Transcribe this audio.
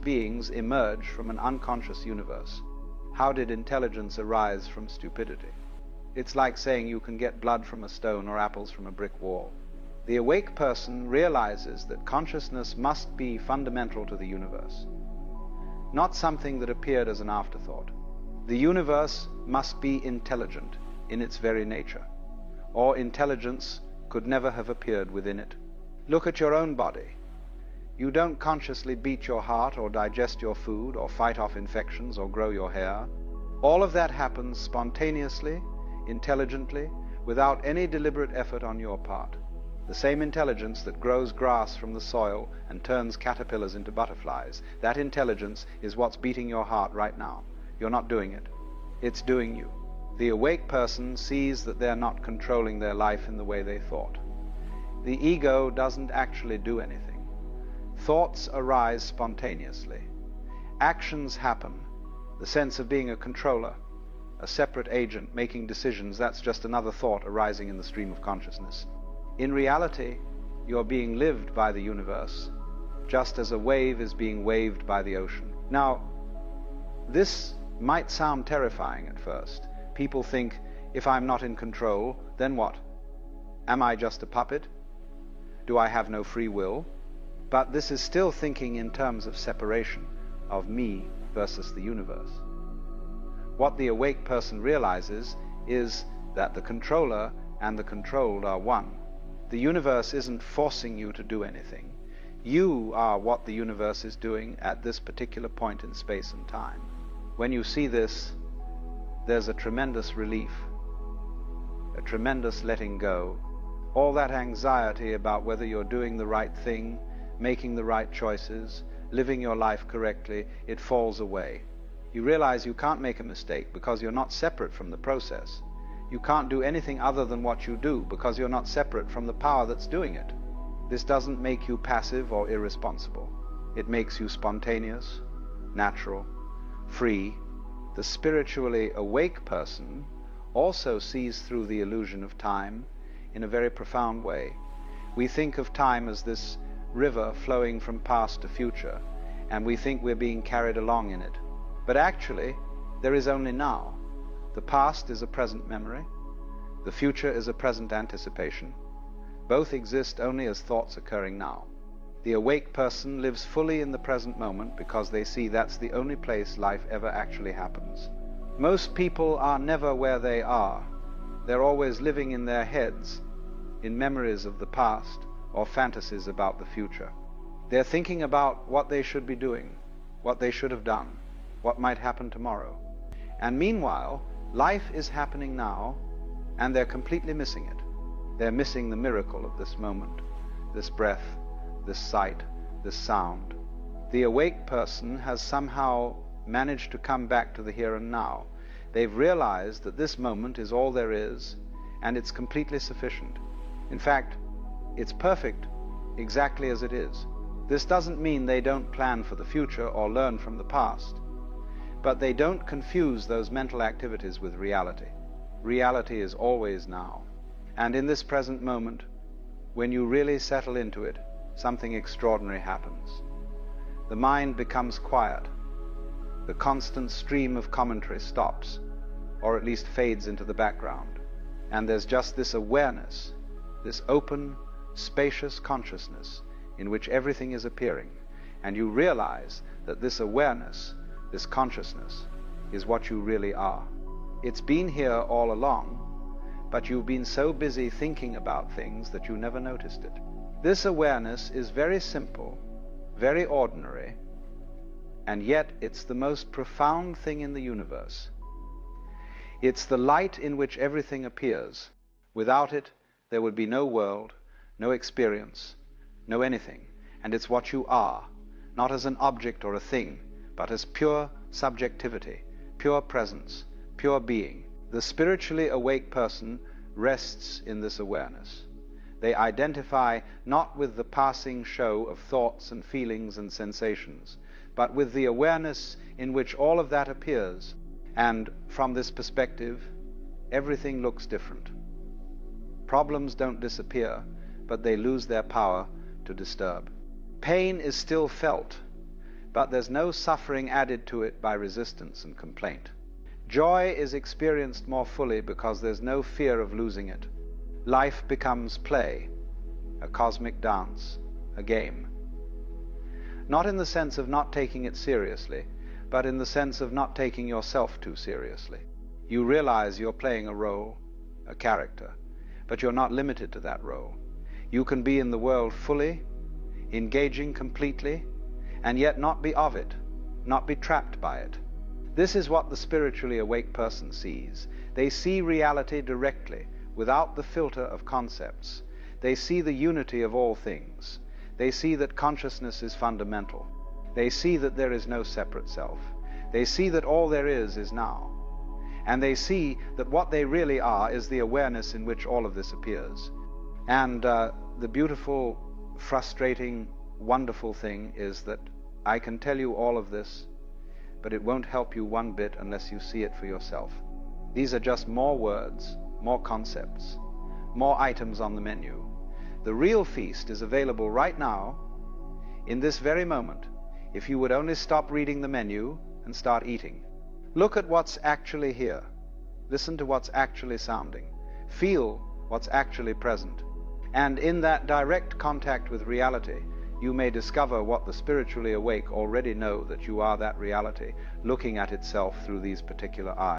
beings emerge from an unconscious universe. How did intelligence arise from stupidity? It's like saying you can get blood from a stone or apples from a brick wall. The awake person realizes that consciousness must be fundamental to the universe, not something that appeared as an afterthought. The universe must be intelligent in its very nature, or intelligence could never have appeared within it. Look at your own body. You don't consciously beat your heart or digest your food or fight off infections or grow your hair. All of that happens spontaneously, intelligently, without any deliberate effort on your part. The same intelligence that grows grass from the soil and turns caterpillars into butterflies, that intelligence is what's beating your heart right now. You're not doing it. It's doing you. The awake person sees that they're not controlling their life in the way they thought. The ego doesn't actually do anything. Thoughts arise spontaneously. Actions happen. The sense of being a controller, a separate agent making decisions, that's just another thought arising in the stream of consciousness. In reality, you're being lived by the universe, just as a wave is being waved by the ocean. Now, this might sound terrifying at first. People think, if I'm not in control, then what? Am I just a puppet? Do I have no free will? But this is still thinking in terms of separation, of me versus the universe. What the awake person realizes is that the controller and the controlled are one. The universe isn't forcing you to do anything. You are what the universe is doing at this particular point in space and time. When you see this, there's a tremendous relief, a tremendous letting go. All that anxiety about whether you're doing the right thing, making the right choices, living your life correctly, it falls away. You realize you can't make a mistake because you're not separate from the process. You can't do anything other than what you do because you're not separate from the power that's doing it. This doesn't make you passive or irresponsible. It makes you spontaneous, natural, free. The spiritually awake person also sees through the illusion of time in a very profound way. We think of time as this river flowing from past to future, and we think we're being carried along in it. But actually, there is only now. The past is a present memory. The future is a present anticipation. Both exist only as thoughts occurring now. The awake person lives fully in the present moment because they see that's the only place life ever actually happens. Most people are never where they are. They're always living in their heads, in memories of the past or fantasies about the future. They're thinking about what they should be doing, what they should have done, what might happen tomorrow. And meanwhile, life is happening now, and they're completely missing it. They're missing the miracle of this moment, this breath, this sight, this sound. The awake person has somehow managed to come back to the here and now. They've realized that this moment is all there is, and it's completely sufficient. In fact, it's perfect exactly as it is. This doesn't mean they don't plan for the future or learn from the past, but they don't confuse those mental activities with reality. Reality is always now. And in this present moment, when you really settle into it, something extraordinary happens. The mind becomes quiet. The constant stream of commentary stops, or at least fades into the background. And there's just this awareness, this open, spacious consciousness in which everything is appearing. And you realize that this awareness, this consciousness, is what you really are. It's been here all along, but you've been so busy thinking about things that you never noticed it. This awareness is very simple, very ordinary, and yet it's the most profound thing in the universe. It's the light in which everything appears. Without it, there would be no world, no experience, no anything. And it's what you are, not as an object or a thing, but as pure subjectivity, pure presence, pure being. The spiritually awake person rests in this awareness. They identify not with the passing show of thoughts and feelings and sensations, but with the awareness in which all of that appears. And from this perspective, everything looks different. Problems don't disappear, but they lose their power to disturb. Pain is still felt, but there's no suffering added to it by resistance and complaint. Joy is experienced more fully because there's no fear of losing it. Life becomes play, a cosmic dance, a game. Not in the sense of not taking it seriously, but in the sense of not taking yourself too seriously. You realize you're playing a role, a character, but you're not limited to that role. You can be in the world fully, engaging completely, and yet not be of it, not be trapped by it. This is what the spiritually awake person sees. They see reality directly, without the filter of concepts. They see the unity of all things. They see that consciousness is fundamental. They see that there is no separate self. They see that all there is now. And they see that what they really are is the awareness in which all of this appears. And the beautiful, frustrating, wonderful thing is that I can tell you all of this, but it won't help you one bit unless you see it for yourself. These are just more words, more concepts, more items on the menu. The real feast is available right now, in this very moment, if you would only stop reading the menu and start eating. Look at what's actually here. Listen to what's actually sounding. Feel what's actually present. And in that direct contact with reality, you may discover what the spiritually awake already know, that you are that reality, looking at itself through these particular eyes.